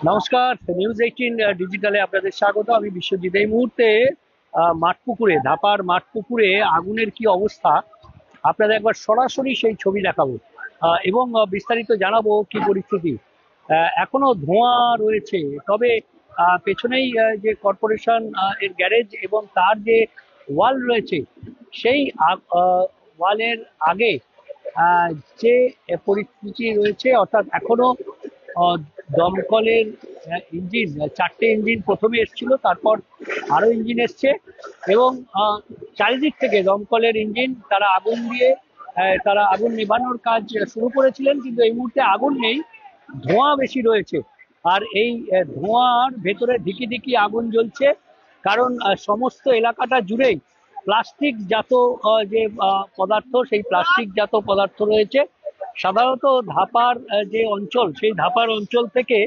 নমস্কার, নিউজ 18 ডিজিটালে আপনাদের স্বাগত। আমি বিশ্বজিৎ। এই মুহূর্তে মাঠপুকুরে, ধাপার মাঠপুকুরে আগুনের কি অবস্থা আপনাদের একবার সরাসরি সেই ছবি দেখাবো এবং বিস্তারিত জানাবো কি পরিস্থিতি। এখনো ধোঁয়া রয়েছে, তবে পেছনেই যে কর্পোরেশন এর গ্যারেজ এবং তার যে ওয়াল রয়েছে, সেই ওয়ালের আগে আহ, যে পরিস্থিতি রয়েছে, অর্থাৎ এখনো আহ, দমকলের ইঞ্জিন, চারটে ইঞ্জিন প্রথমে এসেছিল, তারপর আরো ইঞ্জিন এসছে এবং চারিদিক থেকে দমকলের ইঞ্জিন তারা আগুন দিয়ে তারা আগুন নেভানোর কাজ শুরু করেছিলেন, কিন্তু এই মুহূর্তে আগুন নেই, ধোঁয়া বেশি রয়েছে। আর এই ধোঁয়ার ভেতরে ধিকি ধিকি আগুন জ্বলছে, কারণ সমস্ত এলাকাটা জুড়েই প্লাস্টিক জাত যে পদার্থ, সেই প্লাস্টিক জাত পদার্থ রয়েছে। সাধারণত ধাপার যে অঞ্চল, সেই ধাপার অঞ্চল থেকে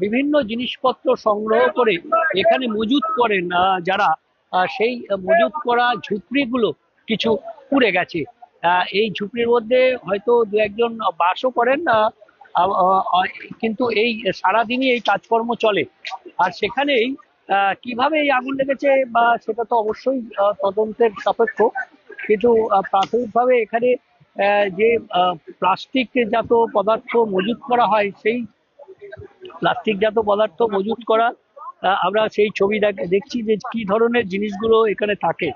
বিভিন্ন জিনিসপত্র সংগ্রহ করে এখানে মজুত করেন যারা, সেই মজুত করা ঝুপড়িগুলো কিছু পুড়ে গেছে। এই ঝুপড়ির মধ্যে হয়তো দু একজন বাসও করেন, কিন্তু এই সারাদিনই এই কাজকর্ম চলে। আর সেখানেই কিভাবে এই আগুন লেগেছে বা সেটা তো অবশ্যই তদন্তের সাপেক্ষ, কিন্তু প্রাথমিকভাবে এখানে যে প্লাস্টিক জাত পদার্থ মজুত করা হয়, সেই প্লাস্টিক জাত পদার্থ মজুত করা, আমরা সেই ছবি দেখছি যে কি ধরনের জিনিসগুলো এখানে থাকে।